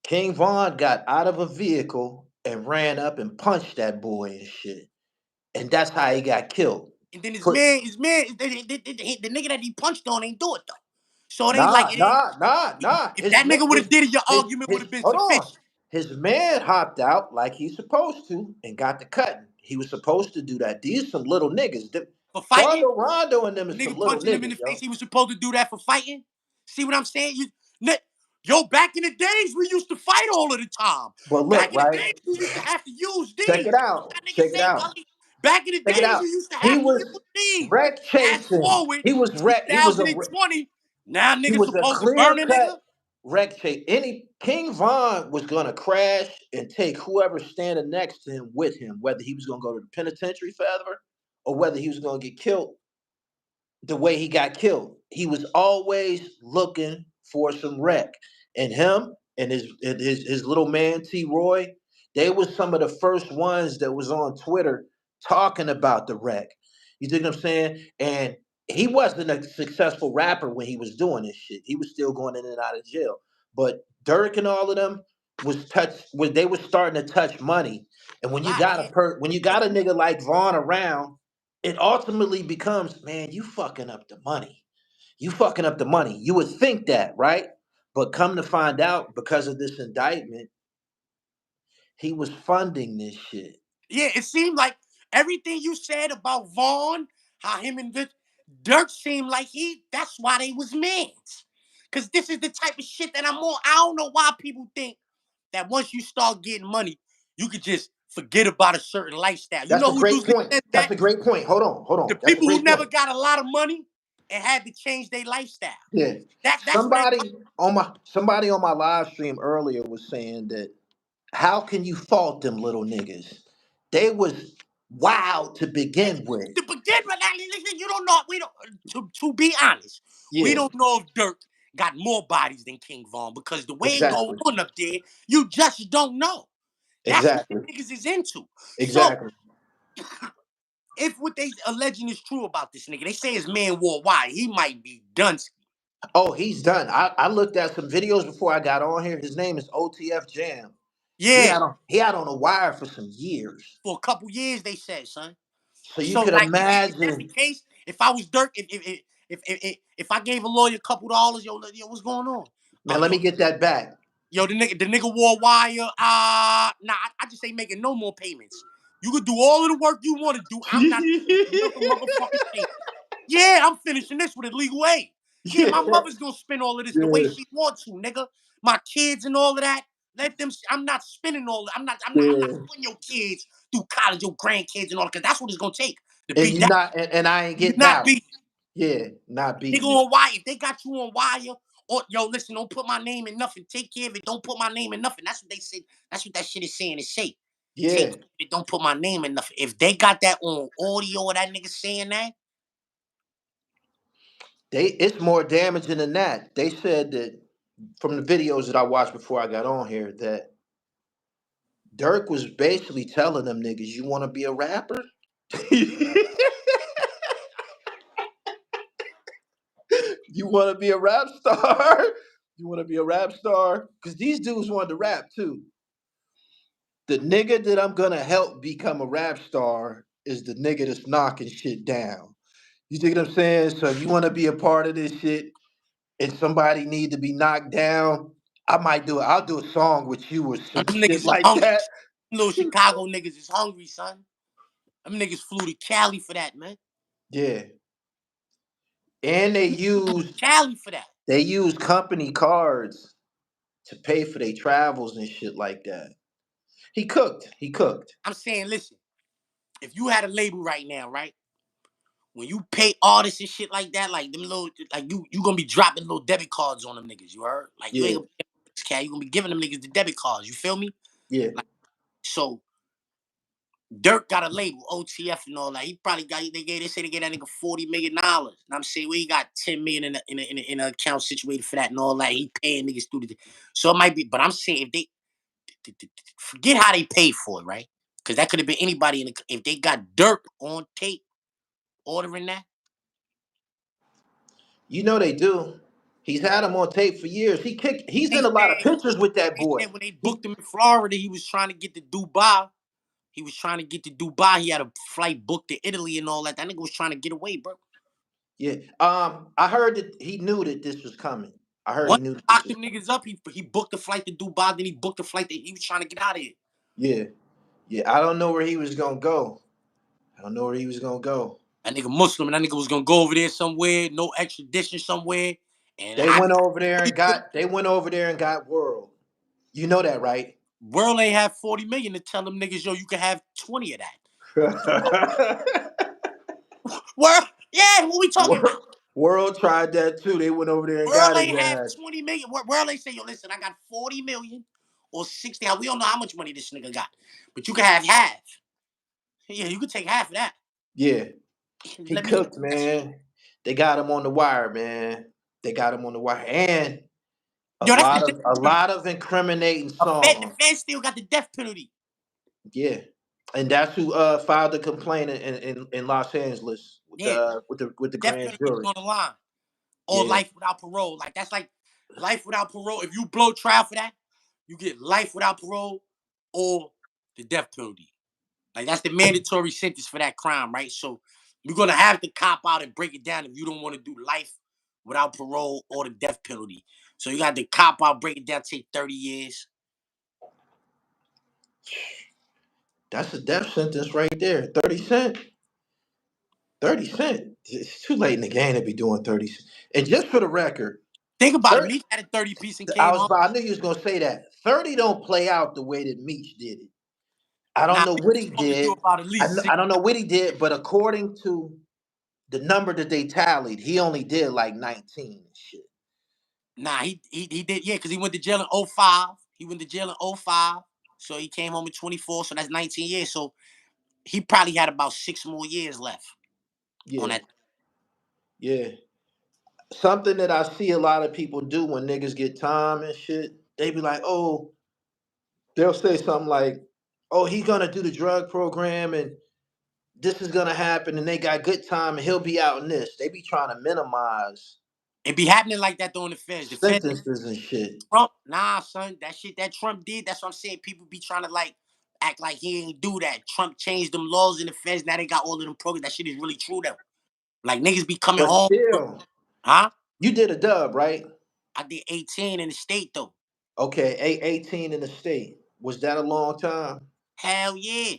King Von got out of a vehicle and ran up and punched that boy and shit. And that's how he got killed. And then his Put man, the nigga that he punched on ain't do it though. So it ain't like nah, it ain't. nah, nah, nah. If that nigga would have did it, your argument would His have been hold on. sufficient His man hopped out like he's supposed to and got the cutting. He was supposed to do that. These some little niggas. for fighting. Rondo and them The is some nigga little punching him in niggas, the face. yo. He was supposed to do that for fighting. See what I'm saying? Yo, back in the days, we used to fight all of the time. But look, Back in the right? days, we used to have to use Check it these. What out. that nigga Check it say, out. Gully? Back in the Check it days, out. you used to He have to use was these. wreck Fast chasing. forward, He was wreck. He 2020, now niggas was a supposed to clear burn a cut nigga wreck chase. Any King Von was gonna crash and take whoever's standing next to him with him, whether he was gonna go to the penitentiary forever or whether he was gonna get killed the way he got killed. He was always looking for some wreck. And him and his little man T Roy, they was some of the first ones that was on Twitter talking about the wreck. You think what I'm saying? And he wasn't a successful rapper when he was doing this shit. He was still going in and out of jail. But Dirk and all of them when they was starting to touch money. And a when you lot. got when you got a nigga like Vaughn around, it ultimately becomes, man, you fucking up the money. You fucking up the money. You would think that, right? But come to find out, because of this indictment, he was funding this shit. Yeah, it seemed like everything you said about Vaughn, how him and Dirk seemed like that's why they was mans. Cause this is the type of shit that I'm on. I don't know why people think that once you start getting money, you could just forget about a certain lifestyle. You That's know a who great usually point. says That's that? a great point. Hold on, hold The on. That's a people who great never point. got a lot of money and had to change their lifestyle. Yeah. That's what they Somebody on my live stream earlier was saying that how can you fault them little niggas? They was wild to begin with. to begin with. Listen, you don't know. We don't. To be honest, we Yeah, don't know if Dirk got more bodies than King Von because the way it go exactly. on up there, you just don't know. That's what Exactly. niggas is into. So Exactly. if what they alleging is true about this nigga, they say his man wore wire. He might be done. Oh, he's done. I looked at some videos before I got on here. His name is OTF Jam. Yeah, He had on a wire for some years. for a couple years they said, son. So you So could like, if that's the imagine. case, if I was Dirk, if I gave a lawyer a couple dollars, yo, what's going on? Man, let Yo, me get that back. Yo, the nigga wore wire. Nah, I just ain't making no more payments. You could do all of the work you want to do. I'm not another motherfucking payment. Yeah, I'm finishing this with a legal aid. Yeah, Yeah, my mother's gonna spend all of this the way yeah, she wants to, nigga. My kids and all of that. Let them. I'm not spending all. I'm not yeah. putting your kids through college, your grandkids and all that, because that's what it's gonna take to And beat you that. not and I ain't You getting not out. beat. Yeah, not Nigga beating it. on wire. If they got you on wire, or yo, listen, don't put my name in nothing. Take care of it. Don't put my name in nothing. That's what they say. That's what that shit is saying. It's safe. Take Yeah. care of it. Don't put my name in nothing. If they got that on audio or that nigga saying that, It's more damaging than that. They said that from the videos that I watched before I got on here that Dirk was basically telling them niggas, you want to be a rapper? You want to be a rap star? You want to be a rap star? Because these dudes wanted to rap too. The nigga that I'm gonna help become a rap star is the nigga that's knocking shit down. You dig what I'm saying? So if you want to be a part of this shit and somebody need to be knocked down, I might do it. I'll do a song with you or them some shit niggas is like hungry. that. Them little Chicago niggas is hungry, son. Them niggas flew to Cali for that, man. Yeah. And Cali for that. they use company cards to pay for their travels and shit like that. He cooked. He cooked. I'm saying, listen, if you had a label right now, right? When you pay artists and shit like that, like them little, like you gonna be dropping little debit cards on them niggas. You heard? Like you ain't Yeah. gonna pay this cat. You gonna be giving them niggas the debit cards. You feel me? Yeah. Like so. Dirk got a label, OTF and all that. He probably got they say they gave that nigga $40 million. And I'm saying we got 10 million in an account situated for that and all that. He paying niggas through the so it might be, but I'm saying if they forget how they paid for it, right? Because that could have been anybody in the if they got Dirk on tape ordering that. You know they do. He's had him on tape for years. He's They in a lot of said, pictures with that boy. when they booked him in Florida, he was trying to get to Dubai. He was trying to get to Dubai. He had a flight booked to Italy and all that. That nigga was trying to get away, bro. Yeah. I heard that he knew that this was coming. I heard he Once knew he that this locked was them coming. niggas up, he booked a flight to Dubai. Then he booked a flight that he was trying to get out of here. Yeah. Yeah. I don't know where he was gonna go. I don't know where he was gonna go. That nigga Muslim, and that nigga was gonna go over there somewhere, no extradition somewhere, and They went over there and got World. You know that, right? World ain't have 40 million to tell them niggas, yo, you can have 20 of that. World, yeah, what we talking about? World tried that too. They went over there and World got his ain't have ass. 20 million. World ain't say, yo, listen, I got 40 million or 60. We don't know how much money this nigga got, but you can have half. Yeah, you can take half of that. Yeah. He Let me cooked, man. They got him on the wire, man. They got him on the wire. And yo, that's the death a penalty. lot of incriminating The songs. Fed still got the death penalty. Yeah. And that's who filed the complaint in Los Angeles Yeah, with the death grand penalty jury. on the line. Or Yeah. life without parole. Like that's like life without parole. If you blow trial for that, you get life without parole or the death penalty. Like that's the mandatory sentence for that crime, right? So you're gonna have to cop out and break it down if you don't want to do life without parole or the death penalty. So you got to cop out, break it down, take 30 years. That's a death sentence right there. 30 cent. 30 cent. It's too late in the game to be doing 30 cent. And just for the record, Think about it. 30, Meek had a 30 piece and came home. I knew you was gonna say that. 30 don't play out the way that Meech did it. I don't Now know Meek what was he supposed to do did. about at least I six. don't know what he did, but according to the number that they tallied, he only did like 19 and shit. Nah, he did, yeah, because he went to jail in '05. He went to jail in '05. So he came home in 24, so that's 19 years. So he probably had about 6 more years left on Yeah, that. yeah. Something that I see a lot of people do when niggas get time and shit, they be like, oh, they'll say something like, oh, he's gonna do the drug program and this is gonna happen and they got good time and he'll be out in this. They be trying to minimize It be happening like that though in the feds. The feds, sentences and shit. Trump, nah, son, that shit that Trump did, that's what I'm saying. People be trying to like act like he ain't do that. Trump changed them laws in the feds. Now they got all of them programs. That shit is really true though. Like niggas be coming But home, still, huh? you did a dub, right? I did 18 in the state though. Okay, 18 in the state. Was that a long time? Hell yeah.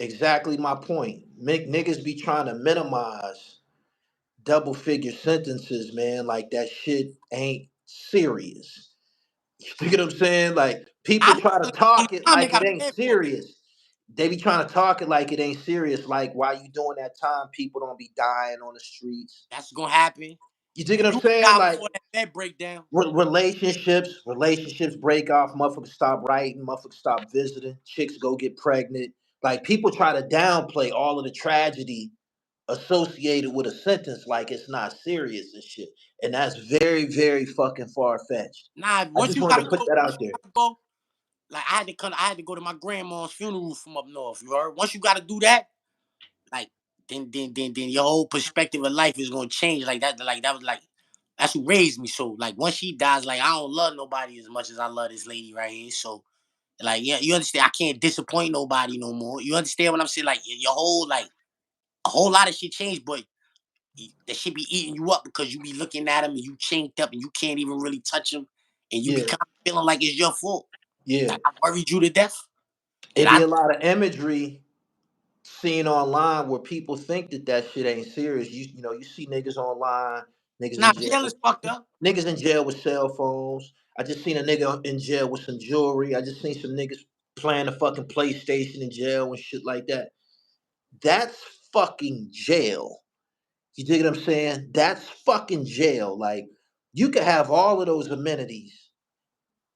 Exactly my point. Make niggas be trying to minimize double figure sentences, man. Like that shit ain't serious. You get what I'm saying? Like I people know try to all talk the it time they like it gotta ain't pay for it. serious. They be trying to talk it like it ain't serious. Like while you doing that time, people don't be dying on the streets. That's gonna happen. You dig And what I'm you saying? die Like before that bed breakdown. relationships break off. Motherfuckers stop writing. Motherfuckers stop visiting. Chicks go get pregnant. Like people try to downplay all of the tragedy associated with a sentence like it's not serious and shit. And that's very, very fucking far fetched. Nah, I just wanted to put that once out you there. gotta go, like I had to go to my grandma's funeral from up north. You heard? Once you gotta do that, like then your whole perspective of life is gonna change. Like that was like that's who raised me. So like once she dies, like I don't love nobody as much as I love this lady right here. So like yeah, you understand? I can't disappoint nobody no more. You understand what I'm saying? Like your whole like a whole lot of shit changed, but that shit be eating you up because you be looking at him and you chanked up and you can't even really touch him, and you be Yeah, kind of feeling like it's your fault. yeah. That I worried you to death. That It be I a lot of imagery seen online where people think that that shit ain't serious. You know, you see niggas online, niggas Nah, in jail is jail, fucked up. niggas in jail with cell phones. I just seen a nigga in jail with some jewelry. I just seen some niggas playing a fucking PlayStation in jail and shit like that. That's fucking jail. You dig what I'm saying? That's fucking jail. Like you could have all of those amenities,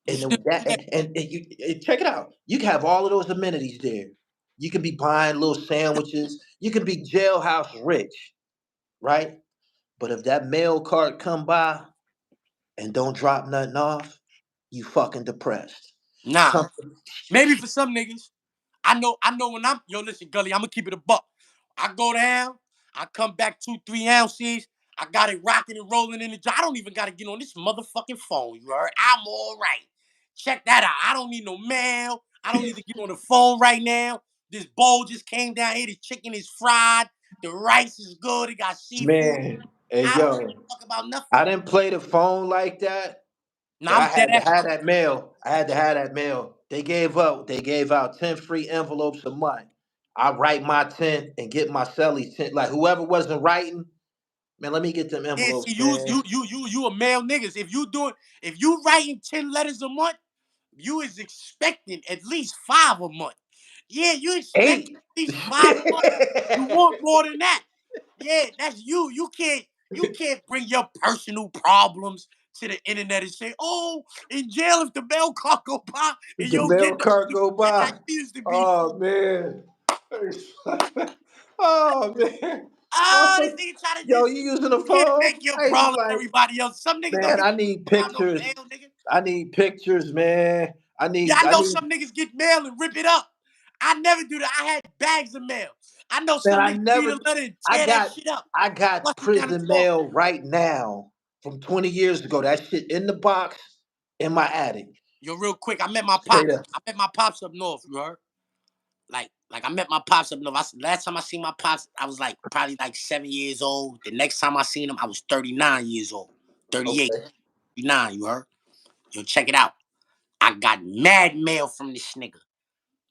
You and still that yeah. and you check it out. You can have all of those amenities there. You can be buying little sandwiches. You can be jailhouse rich, right? But if that mail cart come by and don't drop nothing off, you fucking depressed. Nah, Something. maybe for some niggas. I know when listen, Gully, I'm gonna keep it a buck. I go down, I come back 2, 3 ounces. I got it rocking and rolling in the jar. I don't even gotta get on this motherfucking phone. You heard? I'm all right. Check that out. I don't need no mail. I don't need to get on the phone right now. This bowl just came down here. The chicken is fried. The rice is good. It got seafood. Man, hey I don't yo, give a fuck about nothing. I didn't play the phone like that. Now But I I'm dead had to ass. have that mail. I had to have that mail. They gave out 10 free envelopes a month. I write my 10 and get my cellies 10. Like whoever wasn't writing, man, let me get them Yeah, see, envelopes, man. you a male niggas. If you writing 10 letters a month, you is expecting at least 5 a month. Yeah, you expecting 8. at least 5 a month. You want more than that. Yeah, that's you. You can't bring your personal problems to the internet and say, "Oh, in jail if the mail clock go by and you The don't mail get cart nothing." go That's how by. you used to be. Oh man. Oh man. Oh, this Motherfucker. nigga try to Yo, just. you using a You can't phone? make your I used to problem like, everybody else. Some niggas don't man, give I need a about no pictures. mail, nigga. I need pictures, man. I Yeah, need I I know need some niggas get mail and rip it up. I never do that. I had bags of mail. I know Man, some I niggas read never. a letter and I tear that got. shit up, I flush got it down the prison toilet. mail right now from 20 years ago. That shit in the box in my attic. Yo, real quick, I met my Straight pops. up. I met my pops up north. You heard? Like I met my pops up north. Last time I seen my pops, I was like probably like 7 years old. The next time I seen him, I was 39 years old. 38, Okay. 39. You heard? Yo, check it out. I got mad mail from this nigga.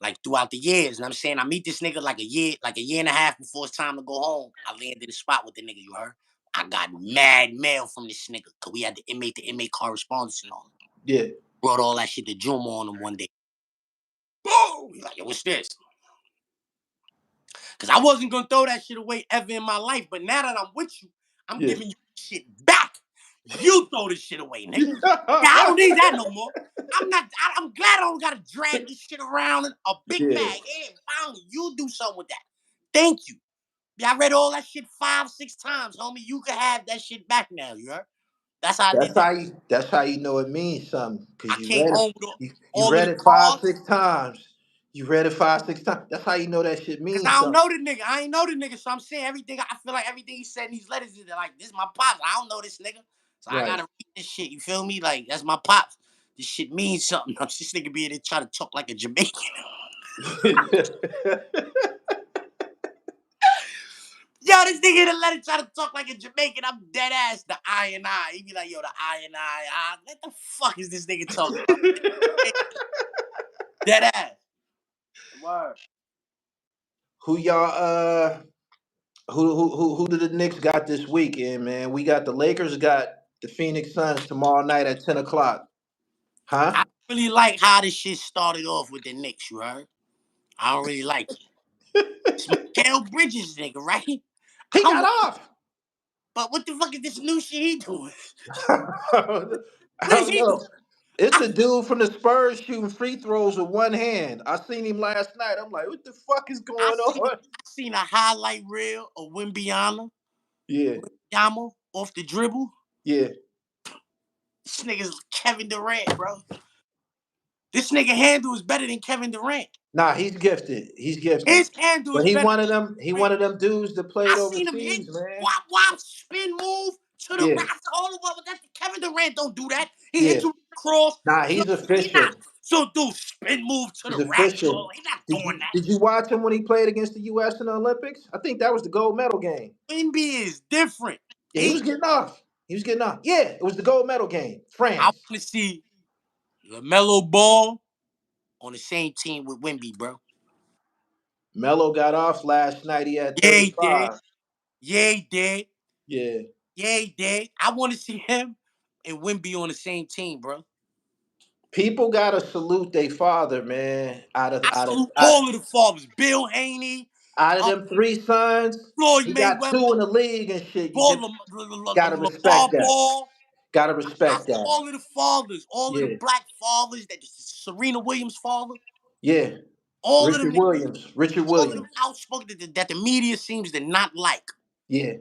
Like throughout the years. And I'm saying I meet this nigga like a year and a half before it's time to go home. I landed a spot with the nigga, you heard? I got mad mail from this nigga. Cause we had the inmate to inmate correspondence and all. Yeah. Brought all that shit to Juma on him one day. Boom! He's like, yo, what's this? Cause I wasn't gonna throw that shit away ever in my life. But now that I'm with you, I'm Yeah. giving you shit back. You throw this shit away, nigga. Yeah, I don't need that no more. I'm glad I don't gotta drag this shit around in a big Yeah. bag. Yeah, fine. You do something with that. Thank you. Yeah, I read all that shit 5, 6 times, homie. You can have that shit back now, you heard? That's how I That's did that. how you. That's how you know it means something. I Cause you came read it. home with You all of read the it five, cards. 6 times. You read it 5, 6 times. That's how you know that shit Cause means I don't something. know the nigga. I ain't know the nigga. So I'm saying everything. I feel like everything he said in these letters is like, this is my pops. I don't know this nigga. So I Right. gotta read this shit. You feel me? Like, that's my pops. This shit means something. This nigga be in there trying to talk like a Jamaican. Yo, this nigga in the letter try to talk like a Jamaican. I'm dead ass. The I and I. He be like, yo, the I and I. What the fuck is this nigga talking about? Dead ass. Word. who y'all who did the Knicks got this weekend, man? We got the Lakers got the Phoenix Suns tomorrow night at 10 o'clock. Huh? I really like how this shit started off with the Knicks, you heard? I don't really like it. It's Mikal Bridges, nigga, right? He I'm got with it. off. But what the fuck is this new shit he doing? I What is don't he doing? know. It's I, the dude from the Spurs shooting free throws with one hand. I seen him last night. I'm like, what the fuck is I going seen on? I seen a highlight reel of Wimbyama Yeah, Yama off the dribble. yeah. This nigga's Kevin Durant, bro. This nigga handle is better than Kevin Durant. Nah, he's gifted. He's gifted. His handle But is he better one than of them. He Durant. one of them dudes that played I seen him hit overseas, man. wop wop spin move to the Yeah, right all the way. That Kevin Durant don't do that. He hit yeah. you cross. Nah, So he's he not official. so do spin move to He's the rack. official. He not Did doing you that. did you watch him when he played against the U.S. in the Olympics? I think that was the gold medal game. NBA is different. Yeah, he was getting off. He was getting off. Yeah, it was the gold medal game. I France. want to see LaMelo Ball on the same team with Wimby, bro. Melo got off last night. He had Yeah, he did. 35. Yeah, he did. Yeah. Yeah, he did. I want to see him and Wimby on the same team, bro. People gotta salute their father, man. Out of I out of salute out, all of the fathers. Bill Haney, out of uh, them three sons, Floyd he got Mayweather, two in the league and shit. You Ball, just gotta respect LeVar that. Ball. Gotta I respect see that. all of the fathers, all of the Yeah. black fathers, that Serena Williams' father. Yeah. All of them Richard niggas, Williams. Richard all of them Williams. outspoken that the media seems to not like. Yeah.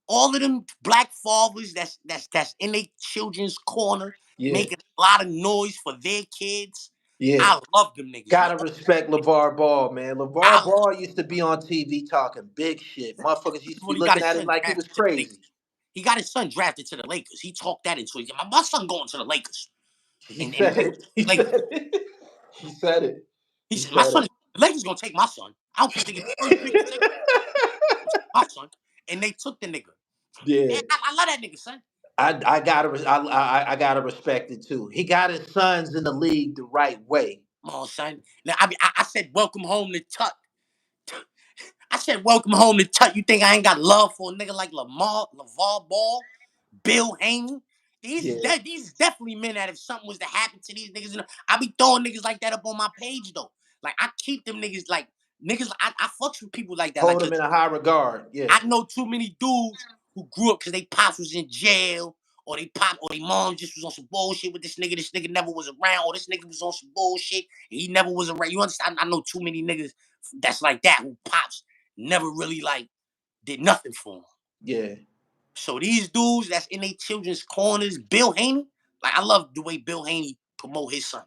All of them black fathers that's in their children's corner Yeah. making a lot of noise for their kids. Yeah. I love them niggas, man. Gotta respect LeVar Ball, man. I LeVar love Ball used to be on TV talking big shit. Motherfuckers used to be when he got looking his at him son like he was drafted to the crazy. Lakers. He got his son drafted to the Lakers. He talked that into it. My son going to the Lakers. He And said it. He like said it. He said it. he He said, my said son, the Lakers gonna take my son. I don't care if they get the first pick, the second, it. my son. And they took the nigga. Yeah. And I love that nigga, son. I gotta respect it too. He got his sons in the league the right way. Come on, son. Now I said welcome home to Tut. I said welcome home to Tut. You think I ain't got love for a nigga like LeVar Ball, Bill Haney? Yeah. These definitely men that if something was to happen to these niggas, I be throwing niggas like that up on my page though. Like I keep them niggas like niggas. I fucks with people like that. Like Hold 'cause him in a high regard. Yeah. I know too many dudes who grew up because they pops was in jail, or they pop, or their mom just was on some bullshit with this nigga. This nigga never was around, or this nigga was on some bullshit and he never was around. You understand? I know too many niggas that's like that who pops never really like did nothing for him. Yeah. So these dudes that's in their children's corners, Bill Haney, like I love the way Bill Haney promote his son.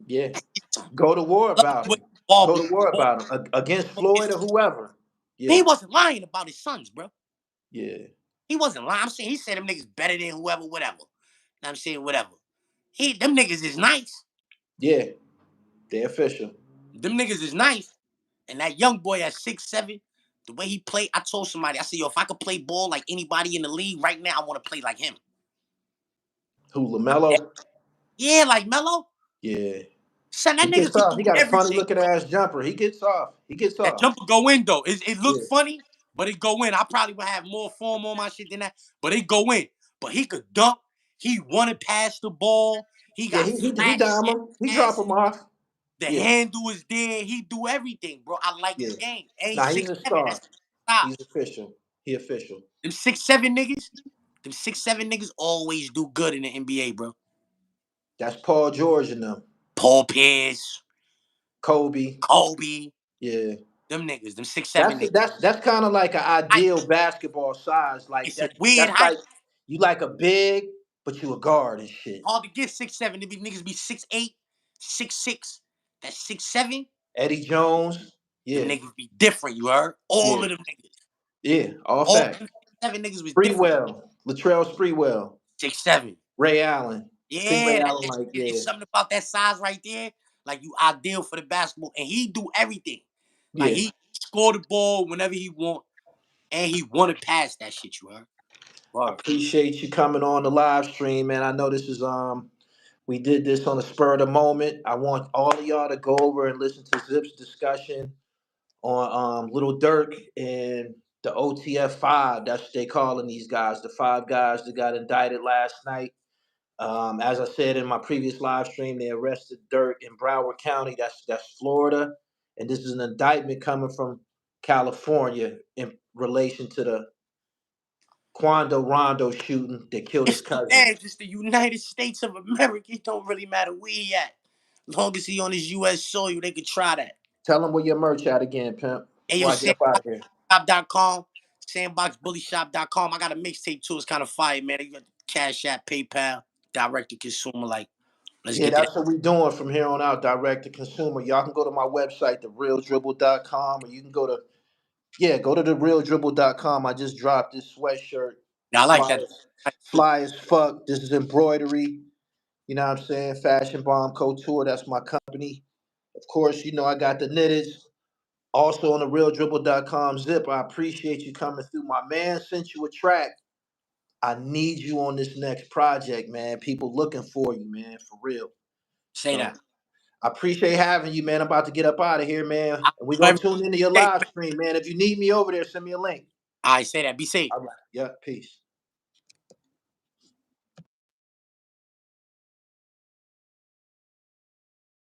Yeah. That's his son. Go to war I love about the way him. Bob Go to war about him against Floyd or whoever. Yeah. he wasn't lying about his sons, bro. Yeah. He wasn't lying. I'm saying he said them niggas better than whoever, whatever. I'm saying whatever. Them niggas is nice. Yeah. They official. Them niggas is nice. And that young boy at 6'7", the way he played, I told somebody, I said, yo, if I could play ball like anybody in the league right now, I want to play like him. Who, LaMelo? Yeah, like Melo. Yeah. Son, He that nigga gets could off. do He got a funny everything. looking ass jumper. He gets off. He gets That off. jumper go in, though. It looked Yeah. funny, but it go in. I probably would have more form on my shit than that, but it go in. But he could dunk. He wanted to pass the ball. He Yeah, got he flat dime shit him. He drop him passes. off. The Yeah. handle is there. He do everything, bro. I like Yeah. his game. And he's Nah, he's a 6'7". star. That's stop. He's official. He official. Them 6'7" niggas, them 6'7" niggas always do good in the NBA, bro. That's Paul George and them. Paul Pierce, Kobe. Kobe, Yeah. them niggas, them 6'7" niggas. That's kind of like an I, ideal basketball size. Like it's a weird that's height. like you like a big, but you a guard and shit. Hard to get 6'7". They be niggas be 6'8", 6'6". That's 6'7". Eddie Jones. Them Yeah. niggas be different, you heard? All Yeah. of them niggas. Yeah. All All facts. them 6'7" niggas was different. Spreewell. Latrell Spreewell. 6'7". Ray Allen. Think Yeah, Ray Allen like, it's yeah. something about that size right there. Like you ideal for the basketball, and he do everything. Like Yeah. he score the ball whenever he want, and he want to pass that shit. You heard? Word. Appreciate you coming on the live stream, man. I know this is we did this on the spur of the moment. I want all of y'all to go over and listen to Zip's discussion on Little Dirk and the OTF five. That's what they calling these guys, the five guys that got indicted last night. As I said in my previous live stream, they arrested Dirk in Broward County. That's Florida, and this is an indictment coming from California in relation to the Quando Rondo shooting that killed his It's the cousin. edge. It's the United States of America. It don't really matter where he at. As long as he on his U.S. soil, they could try that. Tell them where your merch at again, pimp. Hey, Before yo, I get up out of here. sandboxshop.com, sandboxbullyshop.com. I got a mixtape too. It's kind of fire, man. You got Cash App, PayPal, direct to consumer. Like, let's Yeah, get that. that's what we're doing from here on out, direct to consumer. Y'all can go to my website, therealdribble.com, or you can go to therealdribble.com. I just dropped this sweatshirt. Yeah, I like that. Fly as fuck. This is embroidery. You know what I'm saying? Fashion Bomb Couture. That's my company. Of course, you know I got the knitted. Also on therealdribble.com zip. I appreciate you coming through. My man sent you a track. I need you on this next project, man. People looking for you, man, for real. Say So that. I appreciate having you, man. I'm about to get up out of here, man. I And we're know gonna every tune into your day. live stream, man. If you need me over there, send me a link. I say that. Be safe. All right. Yeah, peace.